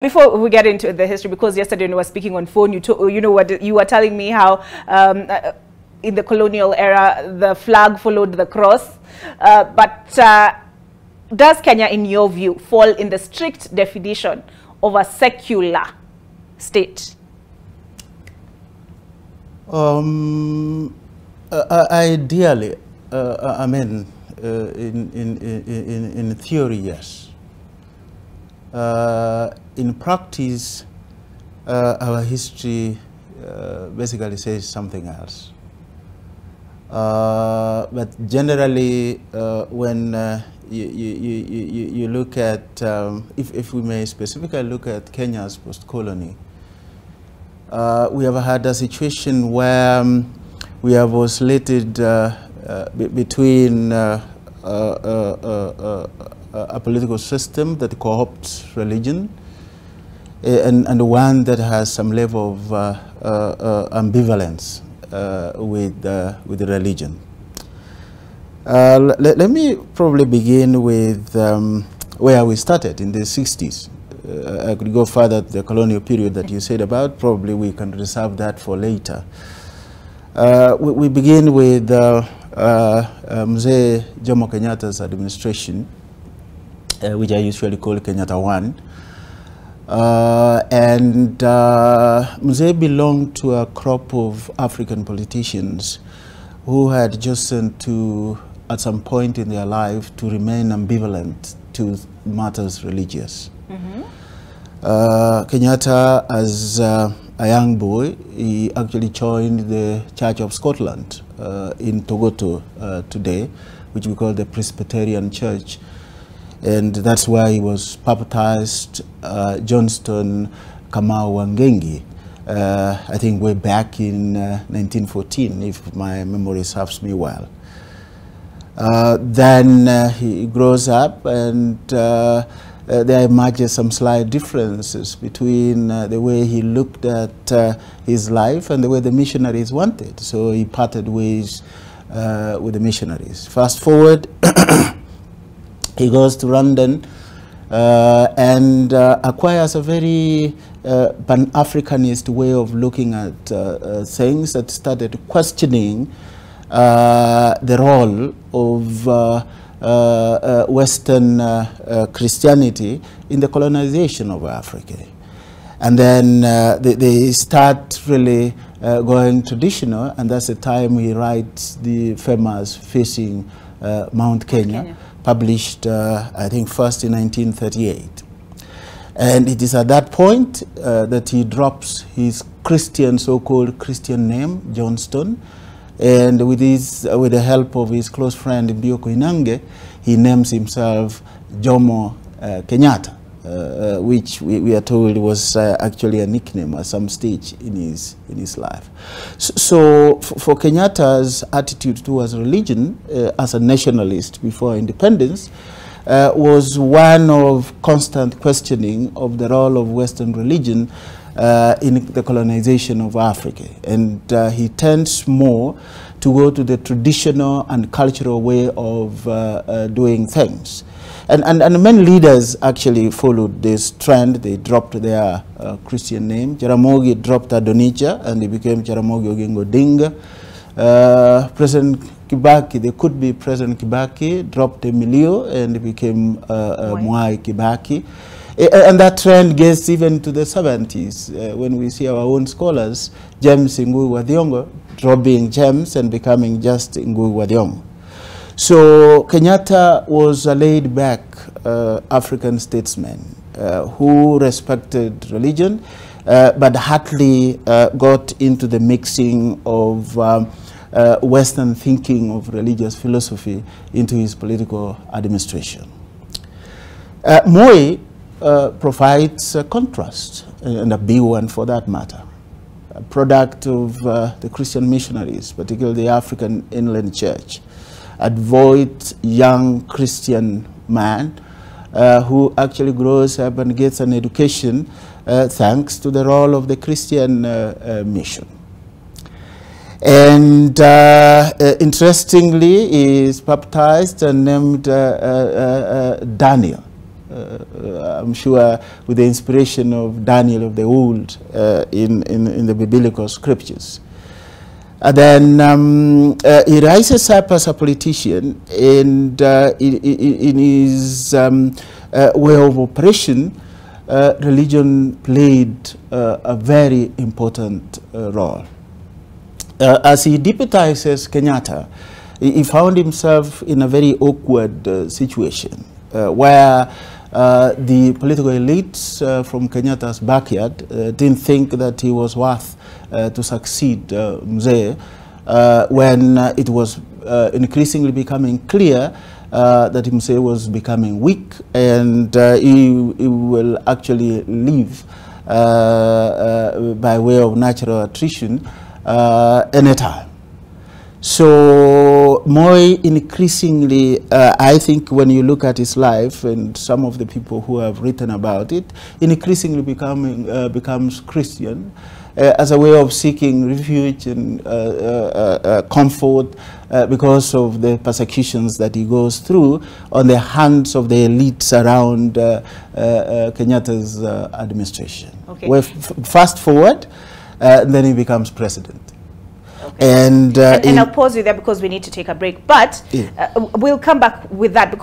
Before we get into the history, because yesterday when we were speaking on phone, you were telling me how in the colonial era the flag followed the cross. Does Kenya, in your view, fall in the strict definition of a secular state? Ideally, I mean, in theory, yes. In practice, our history basically says something else. But generally, when you look at, if we may specifically look at Kenya's post-colony, we have had a situation where we have oscillated between a political system that co-opts religion and one that has some level of ambivalence with the religion. Let me probably begin with where we started in the 60s. I could go further to the colonial period that you said about. Probably we can reserve that for later. We begin with Mzee Jomo Kenyatta's administration, which I usually call Kenyatta 1. Mzee belonged to a crop of African politicians who had chosen to, at some point in their life, to remain ambivalent to matters religious. Kenyatta, as a young boy, he actually joined the Church of Scotland in Togoto today, which we call the Presbyterian Church. And that's why he was baptized Johnston Kamau Wangengi, I think way back in 1914, if my memory serves me well. Then he grows up, and there emerges some slight differences between the way he looked at his life and the way the missionaries wanted. So he parted ways with the missionaries. Fast forward, he goes to London and acquires a very Pan-Africanist way of looking at things that started questioning the role of Western Christianity in the colonization of Africa. And then they start really going traditional, and that's the time he writes the famous Facing Mount Kenya, published, I think, first in 1938. And it is at that point that he drops his Christian, so-called Christian name, Johnston, and with the help of his close friend Mbio Koinange, he names himself Jomo Kenyatta, which we are told was actually a nickname at some stage in his life. So for Kenyatta's attitude towards religion as a nationalist before independence was one of constant questioning of the role of Western religion in the colonization of Africa. And he tends more to go to the traditional and cultural way of doing things. And many leaders actually followed this trend. They dropped their Christian name. Jaramogi dropped Adonija and he became Jaramogi Oginga Odinga. President Kibaki, they could be President Kibaki, dropped Emilio and he became Mwai Kibaki. And that trend gets even to the 70s, when we see our own scholars, James Ngugi wa Thiong'o, dropping James and becoming just Ngugi wa Thiong'o. So Kenyatta was a laid-back African statesman who respected religion, but hardly got into the mixing of Western thinking of religious philosophy into his political administration. Moi provides a contrast, and a big one for that matter. A product of the Christian missionaries, particularly the African Inland Church. A devout young Christian man who actually grows up and gets an education thanks to the role of the Christian mission. And interestingly, he is baptized and named Daniel. I'm sure with the inspiration of Daniel of the Old in the biblical scriptures. And then he rises up as a politician, and in his way of operation, religion played a very important role. As he deputizes Kenyatta, he found himself in a very awkward situation where the political elites from Kenyatta's backyard didn't think that he was worth to succeed Mzee when it was increasingly becoming clear that Mzee was becoming weak, and he will actually leave by way of natural attrition anytime. So Moi increasingly, I think when you look at his life and some of the people who have written about it, increasingly becomes Christian as a way of seeking refuge and comfort because of the persecutions that he goes through on the hands of the elites around Kenyatta's administration. Okay. Well, fast forward, then he becomes president. Okay. And I'll pause you there because we need to take a break. But we'll come back with that.